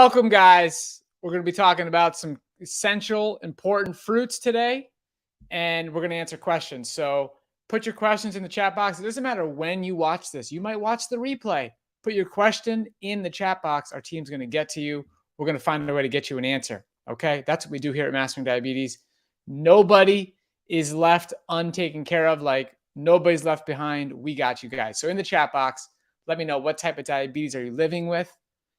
Welcome, guys. We're going to be talking about some essential, important fruits today, and we're going to answer questions. So put your questions in the chat box. It doesn't matter when you watch this. You might watch the replay. Put your question in the chat box. Our team's going to get to you. We're going to find a way to get you an answer. Okay? That's what we do here at Mastering Diabetes. Nobody is left untaken care of. Like, nobody's left behind. We got you guys. So in the chat box, let me know, what type of diabetes are you living with?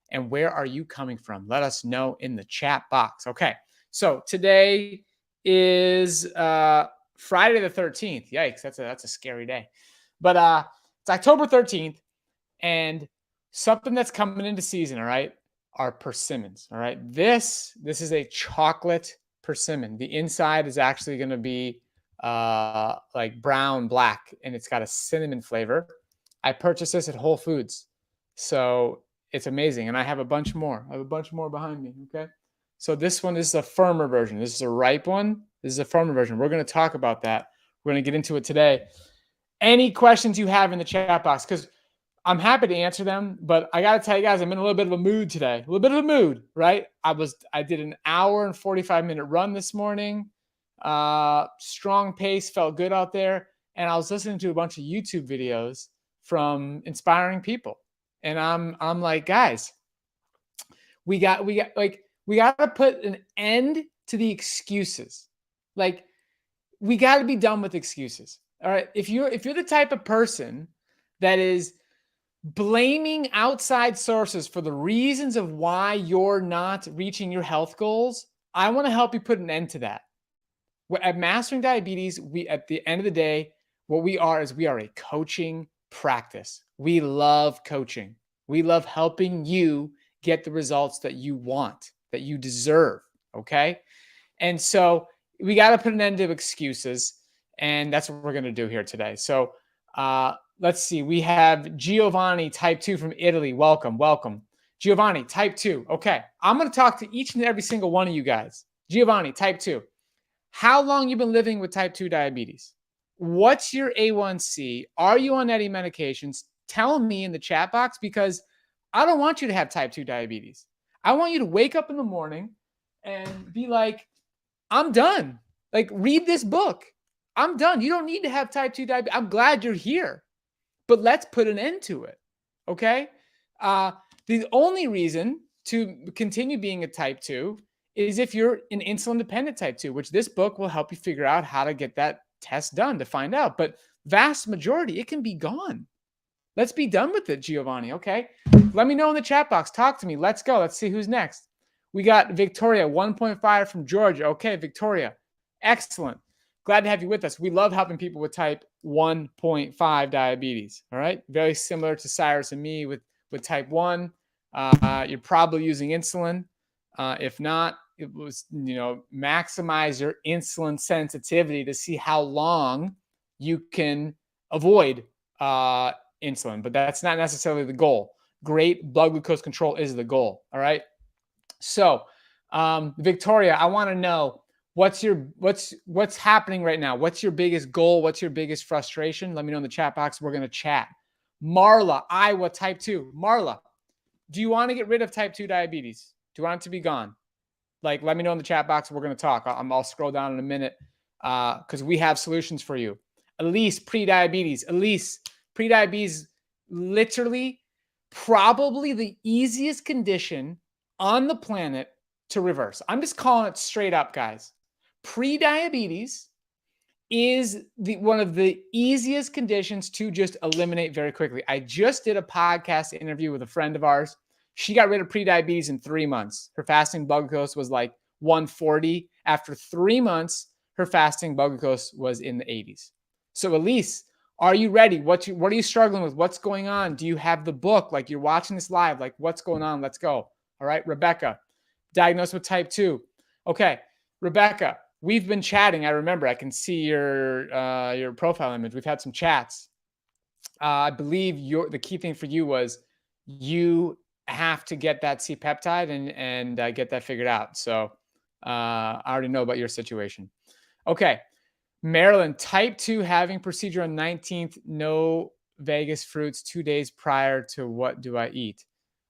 And where are you coming from? Let us know in the chat box. Okay, so today is Friday the 13th. Yikes, that's a scary day. But it's October 13th, and something that's coming into season, all right, are persimmons, all right? This is a chocolate persimmon. The inside is actually going to be like brown, black, and it's got a cinnamon flavor. I purchased this at Whole Foods. So it's amazing. And I have a bunch more. I have a bunch more behind me. Okay. So this one is a firmer version. This is a ripe one. This is a firmer version. We're going to talk about that. We're going to get into it today. Any questions you have in the chat box, because I'm happy to answer them, but I got to tell you guys, I'm in a little bit of a mood today. A little bit of a mood, right? I did an hour and 45-minute run this morning. Strong pace, felt good out there. And I was listening to a bunch of YouTube videos from inspiring people. And I'm like, guys, we got to put an end to the excuses. Like, we got to be done with excuses. All right. If you're the type of person that is blaming outside sources for the reasons of why you're not reaching your health goals, I want to help you put an end to that. At Mastering Diabetes, at the end of the day, what we are a coaching practice. We love coaching. We love helping you get the results that you want, that you deserve. Okay. And so we got to put an end to excuses. And that's what we're going to do here today. So let's see. We have Giovanni, type 2 from Italy. Welcome. Giovanni, type 2. Okay. I'm going to talk to each and every single one of you guys. Giovanni, type 2. How long you been living with type 2 diabetes? What's your A1C? Are you on any medications? Tell me in the chat box, because I don't want you to have type 2 diabetes. I want you to wake up in the morning and be like, I'm done. Like, read this book. I'm done. You don't need to have type 2 diabetes. I'm glad you're here, but let's put an end to it. Okay. The only reason to continue being a type 2 is if you're an insulin dependent type 2, which this book will help you figure out how to get that test done to find out. But vast majority, it can be gone. Let's be done with it, Giovanni. Okay. Let me know in the chat box. Talk to me. Let's go. Let's see who's next. We got Victoria, 1.5 from Georgia. Okay, Victoria. Excellent. Glad to have you with us. We love helping people with type 1.5 diabetes. All right. Very similar to Cyrus and me with type 1. You're probably using insulin. If not, it was, maximize your insulin sensitivity to see how long you can avoid insulin, but that's not necessarily the goal. Great blood glucose control is the goal. All right. So, Victoria, I want to know what's happening right now. What's your biggest goal? What's your biggest frustration? Let me know in the chat box. We're going to chat. Marla, Iowa, type 2. Marla, do you want to get rid of type 2 diabetes? Do you want it to be gone? Like, let me know in the chat box. We're going to talk. I'll scroll down in a minute because we have solutions for you. Elise, pre-diabetes. Elise, pre-diabetes, literally probably the easiest condition on the planet to reverse. I'm just calling it straight up, guys. Pre-diabetes is one of the easiest conditions to just eliminate very quickly. I just did a podcast interview with a friend of ours. She got rid of pre-diabetes in 3 months. Her fasting blood glucose was like 140. After 3 months, her fasting blood glucose was in the 80s. So Elise, are you ready? What are you struggling with? What's going on? Do you have the book? Like, you're watching this live. Like, what's going on? Let's go. All right, Rebecca, diagnosed with type 2. Okay, Rebecca, we've been chatting. I remember. I can see your profile image. We've had some chats. I believe the key thing for you was you have to get that C-peptide and get that figured out. So I already know about your situation. Okay, Marilyn, type 2, having procedure on 19th, no Vegas fruits 2 days prior to what do I eat?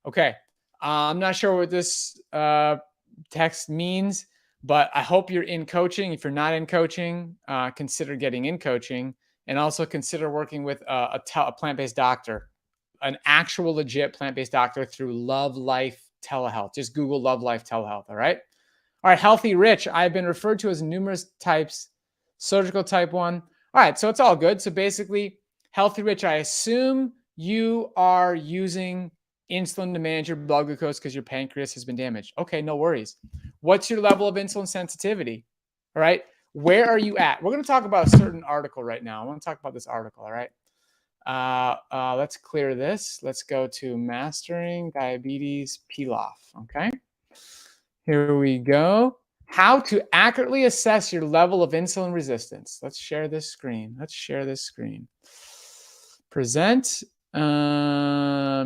Okay. I'm not sure what this text means, but I hope you're in coaching. If you're not in coaching, consider getting in coaching, and also consider working with a plant-based doctor, an actual legit plant-based doctor through Love Life Telehealth. Just Google Love Life Telehealth. All right. All right. Healthy Rich. I've been referred to as numerous types. Surgical type 1. All right. So it's all good. So basically, Healthy Rich, I assume you are using insulin to manage your blood glucose because your pancreas has been damaged. Okay, no worries. What's your level of insulin sensitivity? All right. Where are you at? We're going to talk about a certain article right now. I want to talk about this article. All right. Let's clear this. Let's go to Mastering Diabetes Pilaf. Okay. Here we go. How to accurately assess your level of insulin resistance. Let's share this screen. Present.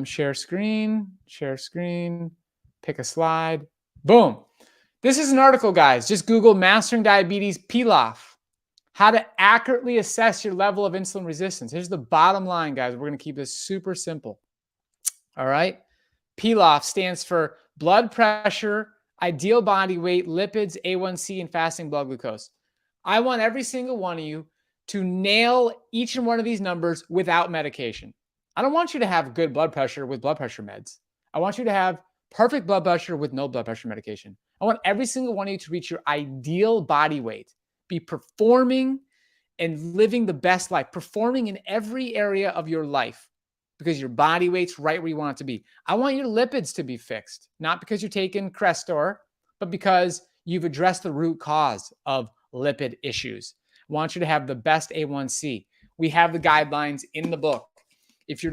Share screen. Pick a slide. Boom. This is an article, guys. Just Google Mastering Diabetes Pilaf. How to accurately assess your level of insulin resistance. Here's the bottom line, guys. We're going to keep this super simple. All right. Pilaf stands for blood pressure, ideal body weight, lipids, A1C, and fasting blood glucose. I want every single one of you to nail each and one of these numbers without medication. I don't want you to have good blood pressure with blood pressure meds. I want you to have perfect blood pressure with no blood pressure medication. I want every single one of you to reach your ideal body weight, be performing and living the best life, performing in every area of your life because your body weight's right where you want it to be. I want your lipids to be fixed, not because you're taking Crestor, but because you've addressed the root cause of lipid issues. I want you to have the best A1C. We have the guidelines in the book. If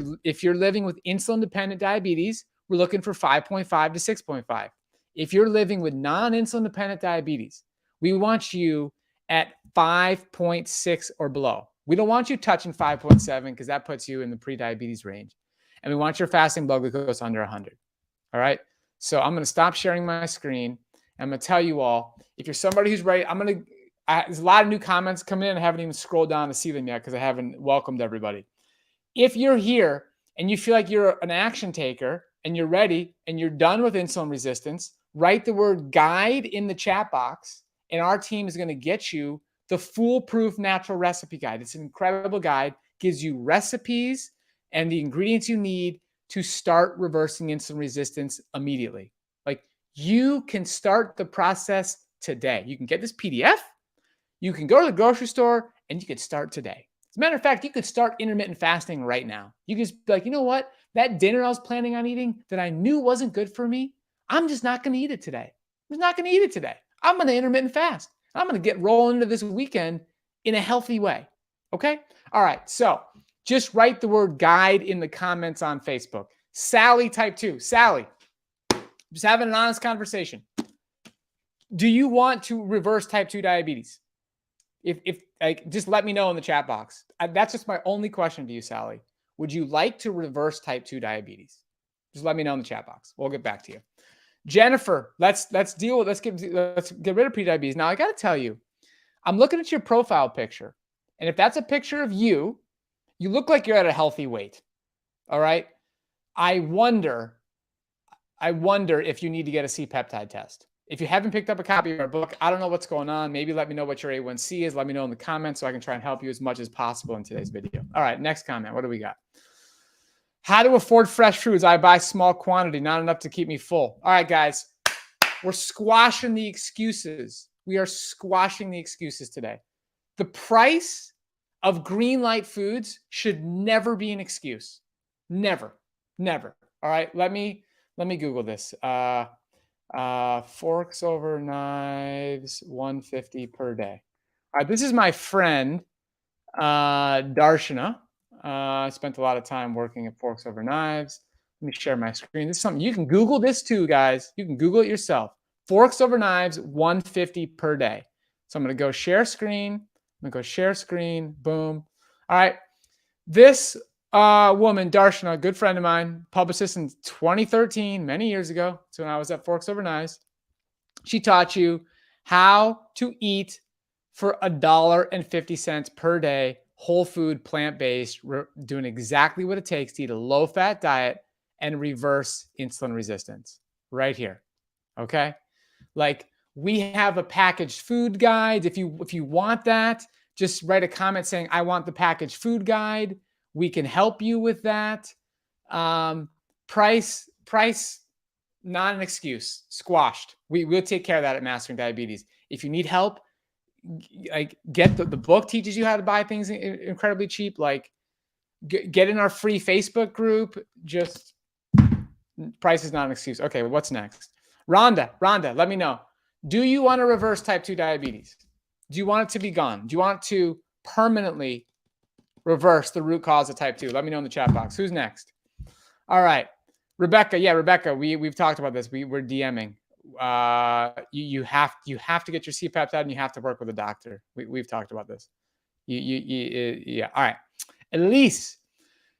you're living with insulin-dependent diabetes, we're looking for 5.5 to 6.5. If you're living with non-insulin dependent diabetes, we want you at 5.6 or below. We don't want you touching 5.7 because that puts you in the pre-diabetes range. And we want your fasting blood glucose under 100. All right. So I'm going to stop sharing my screen. I'm going to tell you all, if you're somebody who's ready, there's a lot of new comments coming in. I haven't even scrolled down to see them yet because I haven't welcomed everybody. If you're here and you feel like you're an action taker and you're ready and you're done with insulin resistance, write the word guide in the chat box, and our team is going to get you the foolproof natural recipe guide. It's an incredible guide, gives you recipes and the ingredients you need to start reversing insulin resistance immediately. Like, you can start the process today. You can get this PDF, you can go to the grocery store, and you can start today. As a matter of fact, you could start intermittent fasting right now. You could be like, you know what? That dinner I was planning on eating that I knew wasn't good for me, I'm just not going to eat it today. I'm going to intermittent fast. I'm going to get rolling into this weekend in a healthy way. Okay? All right. So just write the word guide in the comments on Facebook. Sally type 2. Sally, just having an honest conversation. Do you want to reverse type 2 diabetes? If like, just let me know in the chat box. That's just my only question to you, Sally. Would you like to reverse type 2 diabetes? Just let me know in the chat box. We'll get back to you. Jennifer, let's get rid of prediabetes. Now I got to tell you, I'm looking at your profile picture, and if that's a picture of you, you look like you're at a healthy weight. All right. I wonder if you need to get a C-peptide test. If you haven't picked up a copy of our book, I don't know what's going on. Maybe let me know what your A1C is. Let me know in the comments so I can try and help you as much as possible in today's video. All right, next comment. What do we got? How to afford fresh foods. I buy small quantity, not enough to keep me full. All right, guys, we're squashing the excuses. We are squashing the excuses today. The price of green light foods should never be an excuse. Never. All right, let me Google this. Forks over knives, $150 per day. All right, this is my friend, Darshana. I spent a lot of time working at Forks Over Knives. Let me share my screen. This is something you can Google this too, guys. You can Google it yourself. Forks Over Knives, $150 per day. So I'm going to go share screen. Boom. All right. This woman, Darshana, a good friend of mine, published this in 2013, many years ago. So when I was at Forks Over Knives, she taught you how to eat for $1.50 per day, whole food, plant-based, doing exactly what it takes to eat a low-fat diet and reverse insulin resistance right here. Okay. Like we have a packaged food guide. If you want that, just write a comment saying, I want the packaged food guide. We can help you with that. Price, not an excuse, squashed. We'll take care of that at Mastering Diabetes. If you need help, like get the book teaches you how to buy things incredibly cheap. Like get in our free Facebook group. Just price is not an excuse. Okay, well, what's next? Rhonda, let me know. Do you want to reverse type 2 diabetes? Do you want it to be gone? Do you want to permanently reverse the root cause of type 2? Let me know in the chat box. Who's next? All right. Rebecca. Yeah, Rebecca, we've talked about this. We're DMing. You have to get your C-peptide and you have to work with a doctor. We've talked about this. Yeah. All right. Elise,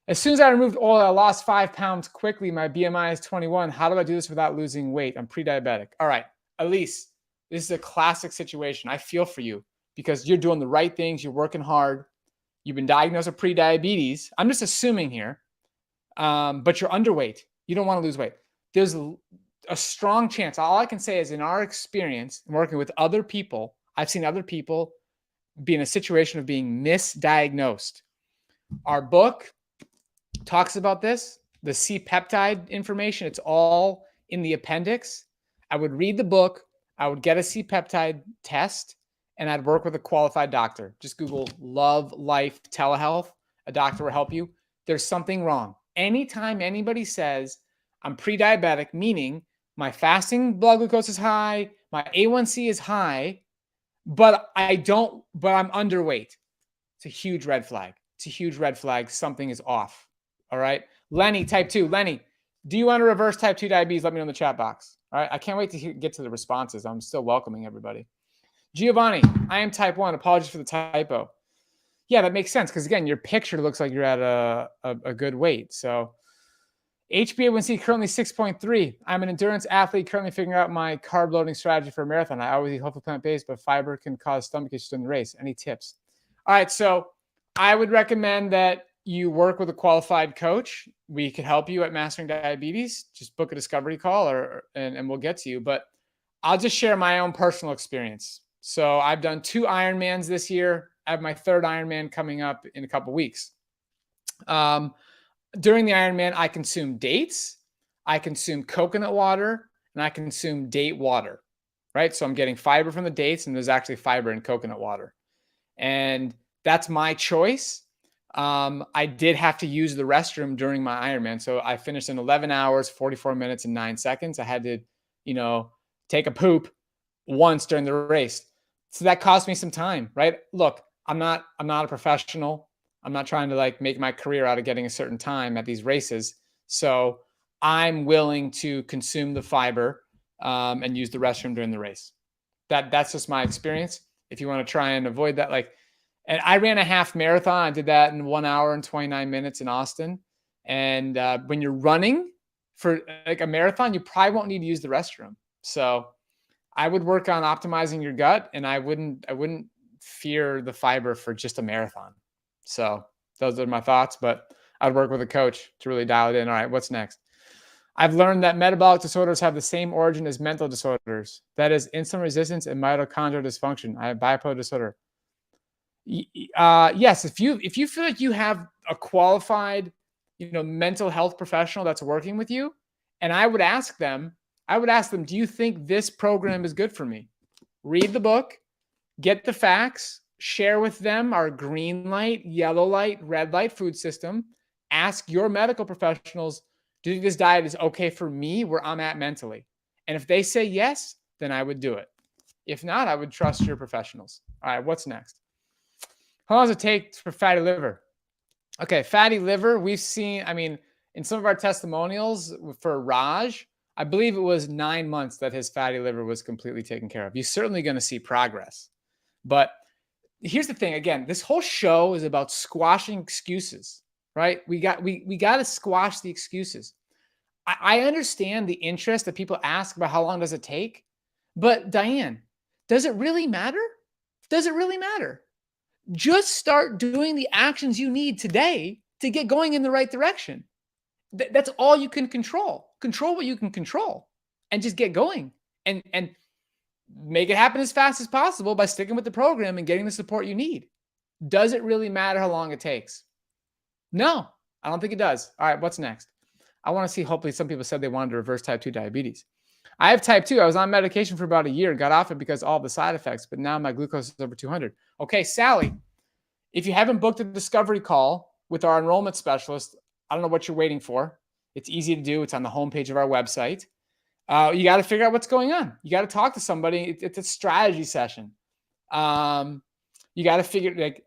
as soon as I removed oil, I lost 5 pounds quickly. My BMI is 21. How do I do this without losing weight? I'm pre-diabetic. All right. Elise, this is a classic situation. I feel for you because you're doing the right things. You're working hard. You've been diagnosed with pre-diabetes. I'm just assuming here, but you're underweight. You don't want to lose weight. There's a strong chance. All I can say is in our experience working with other people, I've seen other people be in a situation of being misdiagnosed. Our book talks about this, the C-peptide information. It's all in the appendix. I would read the book. I would get a C-peptide test, and I'd work with a qualified doctor. Just Google Love Life Telehealth. A doctor will help you. There's something wrong. Anytime anybody says I'm pre-diabetic, meaning my fasting blood glucose is high, my A1C is high, but I'm underweight. It's a huge red flag. It's a huge red flag. Something is off. All right. Lenny, type 2. Lenny, do you want to reverse type 2 diabetes? Let me know in the chat box. All right. I can't wait to get to the responses. I'm still welcoming everybody. Giovanni, I am type 1. Apologies for the typo. Yeah, that makes sense because, again, your picture looks like you're at a good weight. So HbA1c currently 6.3. I'm an endurance athlete currently figuring out my carb loading strategy for a marathon. I always eat whole food plant-based, but fiber can cause stomach issues during the race. Any tips? All right, so I would recommend that you work with a qualified coach. We could help you at Mastering Diabetes. Just book a discovery call and we'll get to you. But I'll just share my own personal experience. So I've done 2 Ironmans this year. I have my 3rd Ironman coming up in a couple weeks. During the Ironman, I consume dates, I consume coconut water, and I consume date water, right? So I'm getting fiber from the dates, and there's actually fiber in coconut water. And that's my choice. I did have to use the restroom during my Ironman. So I finished in 11 hours, 44 minutes, and 9 seconds. I had to, take a poop once during the race. So that cost me some time, right? Look, I'm not a professional. I'm not trying to make my career out of getting a certain time at these races. So I'm willing to consume the fiber and use the restroom during the race. That's just my experience. If you want to try and avoid that, and I ran a half marathon. I did that in 1 hour and 29 minutes in Austin. And when you're running for a marathon, you probably won't need to use the restroom. So I would work on optimizing your gut, and I wouldn't fear the fiber for just a marathon. So those are my thoughts, but I'd work with a coach to really dial it in. All right, what's next? I've learned that metabolic disorders have the same origin as mental disorders. That is insulin resistance and mitochondrial dysfunction. I have bipolar disorder. Yes, if you feel like you have a qualified, mental health professional that's working with you, and I would ask them, do you think this program is good for me? Read the book, get the facts, share with them our green light, yellow light, red light food system. Ask your medical professionals, do you think this diet is okay for me where I'm at mentally? And if they say yes, then I would do it. If not, I would trust your professionals. All right, what's next? How long does it take for fatty liver? Okay, fatty liver, we've seen, in some of our testimonials for Raj, I believe it was 9 months that his fatty liver was completely taken care of. You're certainly going to see progress. But here's the thing. Again, this whole show is about squashing excuses, right? We got to squash the excuses. I understand the interest that people ask about how long does it take, but Diane, does it really matter? Does it really matter? Just start doing the actions you need today to get going in the right direction. That's all you can control. Control what you can control and just get going and make it happen as fast as possible by sticking with the program and getting the support you need. Does it really matter how long it takes? No, I don't think it does. All right, what's next? I want to see, hopefully some people said they wanted to reverse type 2 diabetes. I have type 2. I was on medication for about a year and got off it because of all the side effects, but now my glucose is over 200. Okay, Sally, if you haven't booked a discovery call with our enrollment specialist, I don't know what you're waiting for. It's easy to do. It's on the homepage of our website. You got to figure out what's going on. You got to talk to somebody. It's a strategy session. You got to figure, like,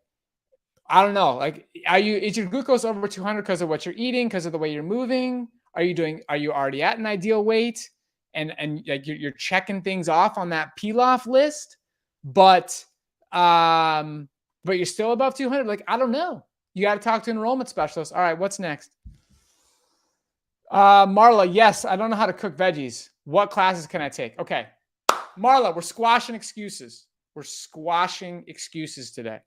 I don't know. Like, is your glucose over 200 because of what you're eating, because of the way you're moving? Are you already at an ideal weight? And like you're checking things off on that peel-off list, but you're still above 200. Like, I don't know. You got to talk to an enrollment specialist. All right, what's next? Marla, yes, I don't know how to cook veggies. What classes can I take? Okay, Marla, we're squashing excuses. We're squashing excuses today.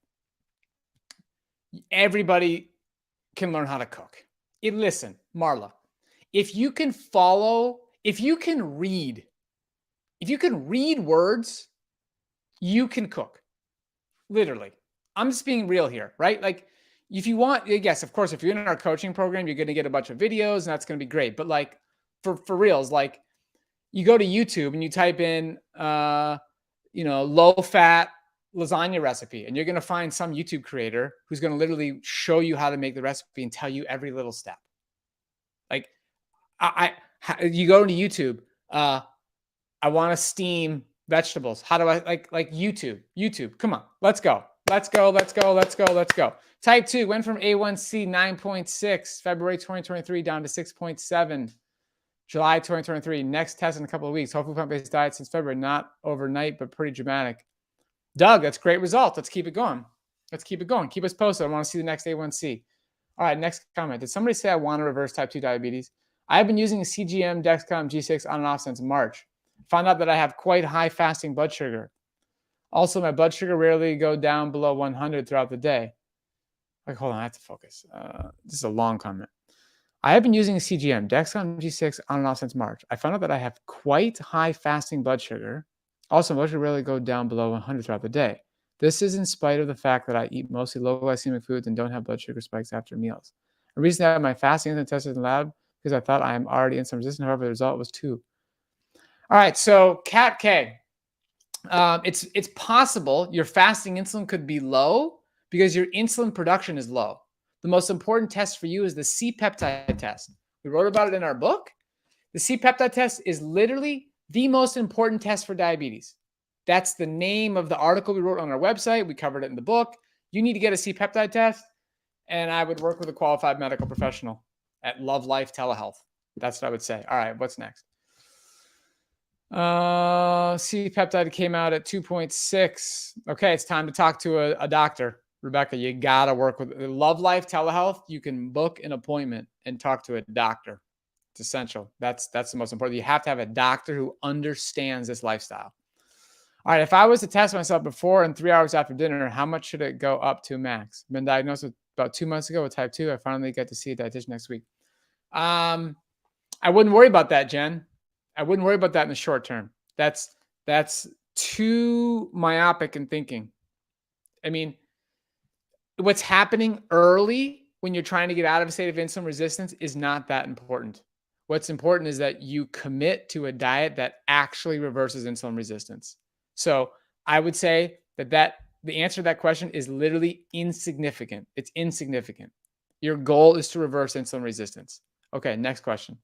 Everybody can learn how to cook. Listen, Marla, if you can read words, you can cook. Literally. I'm just being real here, right? Like, if you want, yes, of course, if you're in our coaching program, you're going to get a bunch of videos and that's going to be great. But like for reals, like you go to YouTube and you type in, low fat lasagna recipe, and you're going to find some YouTube creator who's going to literally show you how to make the recipe and tell you every little step. Like you go to YouTube, I want to steam vegetables. How do I like YouTube? Come on, let's go. Type 2 went from A1C 9.6 February 2023 down to 6.7 July 2023. Next test in a couple of weeks. Whole food plant-based diet since February, not overnight, but pretty dramatic. Doug, that's a great result. Let's keep it going. Keep us posted. I want to see the next A1C. All right, next comment. Did somebody say I want to reverse type 2 diabetes? I have been using CGM, Dexcom, G6 on and off since March. Found out that I have quite high fasting blood sugar. Also, my blood sugar rarely go down below 100 throughout the day. Like, hold on, I have to focus. This is a long comment. I have been using CGM, Dexcom, G6 on and off since March. I found out that I have quite high fasting blood sugar. Also, blood sugar rarely go down below 100 throughout the day. This is in spite of the fact that I eat mostly low glycemic foods and don't have blood sugar spikes after meals. I recently had my fasting insulin tested in the lab because I thought I am already insulin resistant. However, the result was 2. All right, so Cat K. It's possible your fasting insulin could be low because your insulin production is low. The most important test for you is the C-peptide test. We wrote about it in our book. The C-peptide test is literally the most important test for diabetes. That's the name of the article we wrote on our website. We covered it in the book. You need to get a C-peptide test, and I would work with a qualified medical professional at Love Life Telehealth. That's what I would say. All right, what's next? C-peptide came out at 2.6. Okay, it's time to talk to a doctor. Rebecca, you got to work with Love Life Telehealth. You can book an appointment and talk to a doctor. It's essential. That's the most important. You have to have a doctor who understands this lifestyle. All right, if I was to test myself before and 3 hours after dinner, how much should it go up to max? Been diagnosed with about 2 months ago with type 2. I finally get to see a dietitian next week. I wouldn't worry about that, Jen. I wouldn't worry about that in the short term. That's too myopic in thinking. I mean, what's happening early when you're trying to get out of a state of insulin resistance is not that important. What's important is that you commit to a diet that actually reverses insulin resistance. So I would say that the answer to that question is literally insignificant. It's insignificant. Your goal is to reverse insulin resistance. Okay, next question.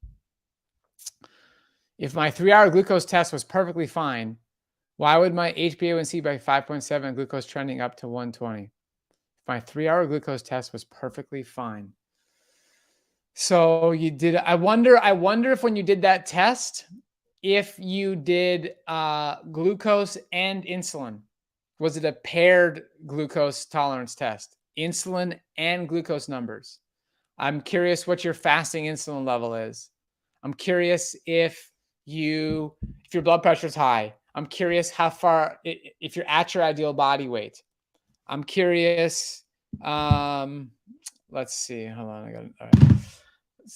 If my 3-hour glucose test was perfectly fine, why would my HbA1c by 5.7 and glucose trending up to 120? If my 3-hour glucose test was perfectly fine. So you did, I wonder if when you did that test, if you did glucose and insulin, was it a paired glucose tolerance test? Insulin and glucose numbers. I'm curious what your fasting insulin level is. I'm curious if your blood pressure is high. I'm curious how far, if you're at your ideal body weight. I'm curious. Let's see. Hold on. All right.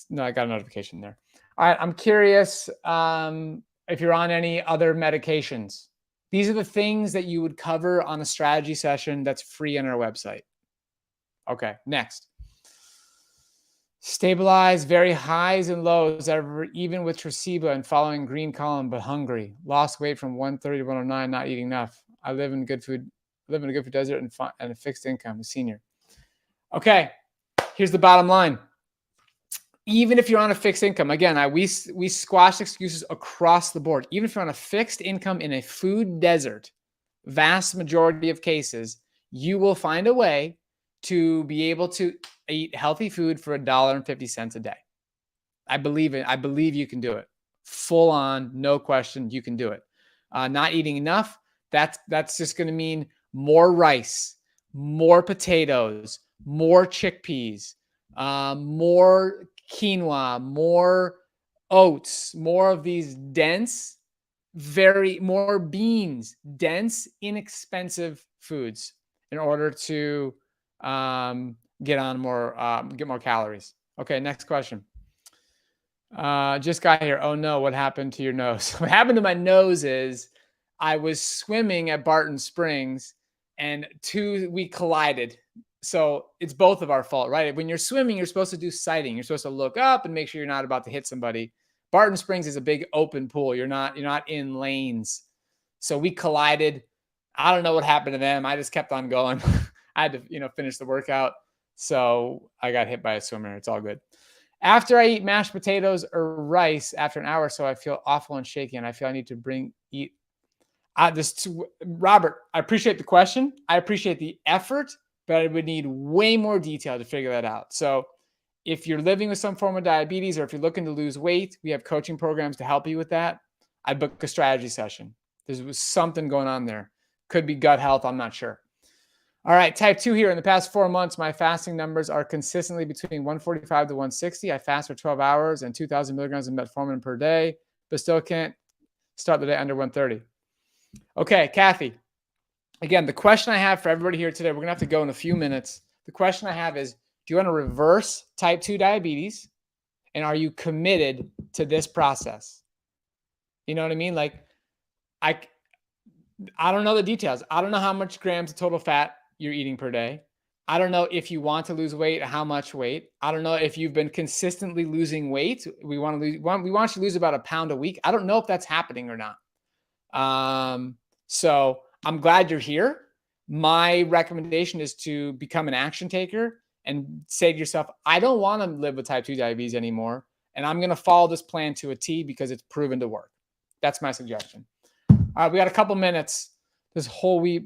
No, I got a notification there. All right. I'm curious if you're on any other medications. These are the things that you would cover on a strategy session that's free on our website. Okay. Next. Stabilize very highs and lows, even with Tresiba and following green column, but hungry. Lost weight from 130 to 109, not eating enough. I live in a good food desert and a fixed income, a senior. Okay, here's the bottom line. Even if you're on a fixed income, again, we squash excuses across the board. Even if you're on a fixed income in a food desert, vast majority of cases, you will find a way to be able to eat healthy food for $1.50 a day. I believe it. I believe you can do it. Full on, no question, you can do it. Not eating enough, that's just going to mean more rice, more potatoes, more chickpeas, more quinoa, more oats, more of these dense, more beans, dense, inexpensive foods in order to get more calories. Okay, next question. Just got here. Oh no, what happened to your nose? What happened to my nose is I was swimming at Barton Springs and we collided. So it's both of our fault, right? When you're swimming, you're supposed to do sighting. You're supposed to look up and make sure you're not about to hit somebody. Barton Springs is a big open pool. You're not in lanes. So we collided. I don't know what happened to them. I just kept on going. I had to, finish the workout. So I got hit by a swimmer. It's all good. After I eat mashed potatoes or rice after an hour or so, I feel awful and shaky, and I feel I need to eat. Robert, I appreciate the question. I appreciate the effort, but I would need way more detail to figure that out. So if you're living with some form of diabetes, or if you're looking to lose weight, we have coaching programs to help you with that. I'd book a strategy session. There was something going on there. Could be gut health. I'm not sure. All right, type 2 here. In the past 4 months, my fasting numbers are consistently between 145 to 160. I fast for 12 hours and 2,000 milligrams of metformin per day, but still can't start the day under 130. Okay, Kathy. Again, the question I have for everybody here today, we're going to have to go in a few minutes. The question I have is, do you want to reverse type 2 diabetes? And are you committed to this process? You know what I mean? Like, I don't know the details. I don't know how much grams of total fat you're eating per day. I don't know if you want to lose weight, how much weight. I don't know if you've been consistently losing weight. We want you to lose about a pound a week. I don't know if that's happening or not. So I'm glad you're here. My recommendation is to become an action taker and say to yourself, I don't want to live with type 2 diabetes anymore. And I'm going to follow this plan to a T because it's proven to work. That's my suggestion. All right, we got a couple minutes. This whole week.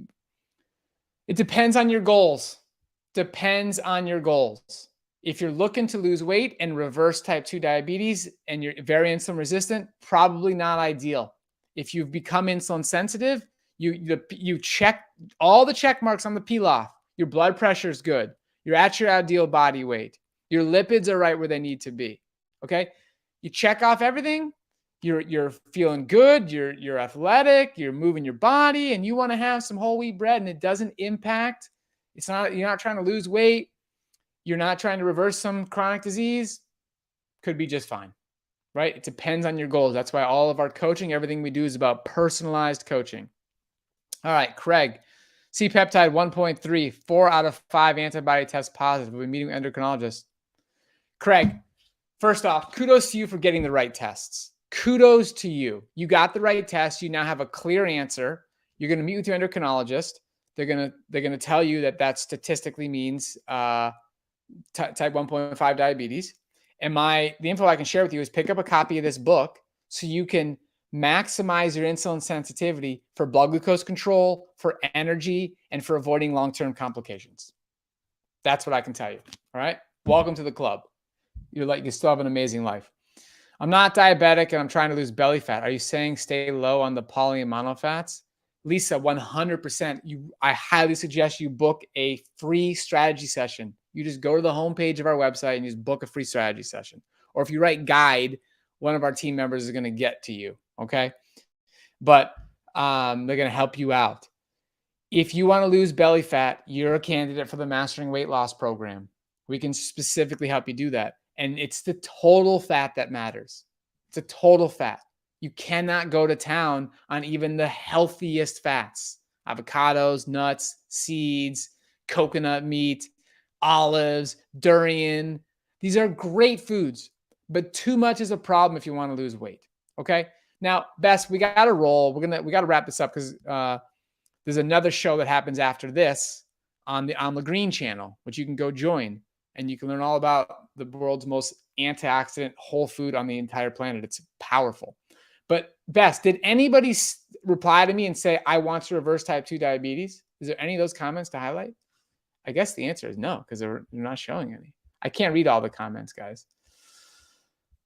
It depends on your goals. Depends on your goals. If you're looking to lose weight and reverse type 2 diabetes and you're very insulin resistant, probably not ideal. If you've become insulin sensitive, you check all the check marks on the peel-off. Your blood pressure is good. You're at your ideal body weight. Your lipids are right where they need to be. Okay? You check off everything. You're feeling good, you're athletic, you're moving your body, and you want to have some whole wheat bread, and it doesn't impact. You're not trying to lose weight. You're not trying to reverse some chronic disease. Could be just fine, right? It depends on your goals. That's why all of our coaching, everything we do is about personalized coaching. All right, Craig, C-peptide 1.3, 4 out of 5 antibody tests positive. We'll be meeting with endocrinologists. Craig, first off, kudos to you for getting the right tests. Kudos to you. You got the right test. You now have a clear answer. You're going to meet with your endocrinologist. They're going to tell you that statistically means type 1.5 diabetes. And the info I can share with you is pick up a copy of this book so you can maximize your insulin sensitivity for blood glucose control, for energy, and for avoiding long-term complications. That's what I can tell you. All right. Welcome to the club. You still have an amazing life. I'm not diabetic and I'm trying to lose belly fat. Are you saying stay low on the poly and monofats? Lisa, 100%. I highly suggest you book a free strategy session. You just go to the homepage of our website and you just book a free strategy session. Or if you write guide, one of our team members is going to get to you. Okay. But they're going to help you out. If you want to lose belly fat, you're a candidate for the Mastering Weight Loss program. We can specifically help you do that. And it's the total fat that matters. It's a total fat. You cannot go to town on even the healthiest fats: avocados, nuts, seeds, coconut meat, olives, durian. These are great foods, but too much is a problem if you want to lose weight. Okay. Now, Bess, we got to roll. We got to wrap this up because there's another show that happens after this on the Green channel, which you can go join, and you can learn all about the world's most antioxidant whole food on the entire planet. It's powerful. But Bess, did anybody reply to me and say, I want to reverse type 2 diabetes? Is there any of those comments to highlight? I guess the answer is no, because they're not showing any. I can't read all the comments, guys.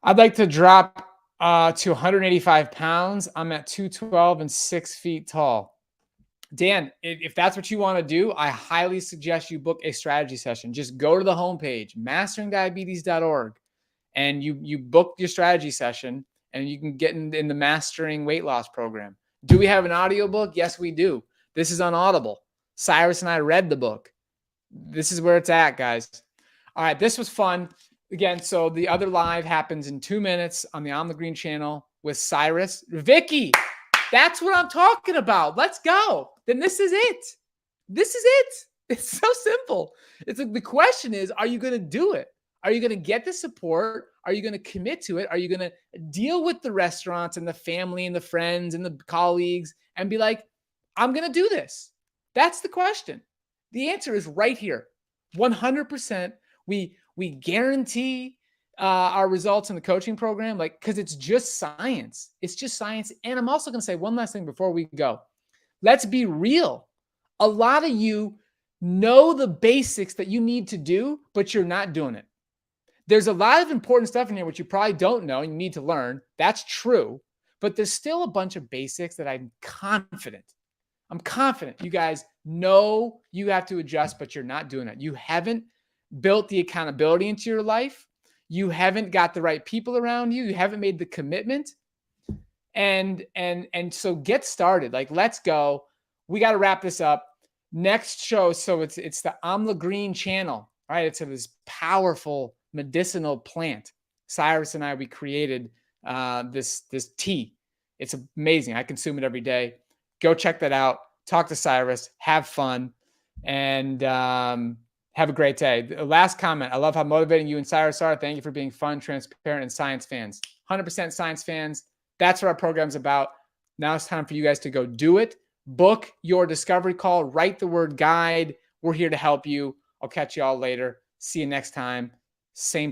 I'd like to drop to 185 pounds. I'm at 212 and 6 feet tall. Dan, if that's what you want to do, I highly suggest you book a strategy session. Just go to the homepage, masteringdiabetes.org, and you book your strategy session, and you can get in the Mastering Weight Loss program. Do we have an audiobook? Yes, we do. This is on Audible. Cyrus and I read the book. This is where it's at, guys. All right, this was fun. Again, so the other live happens in 2 minutes on the On the Green channel with Cyrus. Vicky, that's what I'm talking about. Let's go. Then this is it. This is it. It's so simple. It's like, the question is, are you going to do it? Are you going to get the support? Are you going to commit to it? Are you going to deal with the restaurants and the family and the friends and the colleagues and be like, I'm going to do this? That's the question. The answer is right here. 100%. We guarantee our results in the coaching program, like, because it's just science. It's just science. And I'm also going to say one last thing before we go. Let's be real. A lot of you know the basics that you need to do, but you're not doing it. There's a lot of important stuff in here which you probably don't know and you need to learn. That's true. But there's still a bunch of basics that I'm confident you guys know you have to adjust, but you're not doing it. You haven't built the accountability into your life. You haven't got the right people around you. You haven't made the commitment. And so get started. Like, let's go. We got to wrap this up. Next show. So it's the Amla Green channel, right? It's this powerful medicinal plant. Cyrus and I, we created this tea. It's amazing. I consume it every day. Go check that out. Talk to Cyrus. Have fun. And have a great day. The last comment. I love how motivating you and Cyrus are. Thank you for being fun, transparent, and science fans. 100% science fans. That's what our program's about. Now it's time for you guys to go do it. Book your discovery call. Write the word guide. We're here to help you. I'll catch you all later. See you next time. Same place.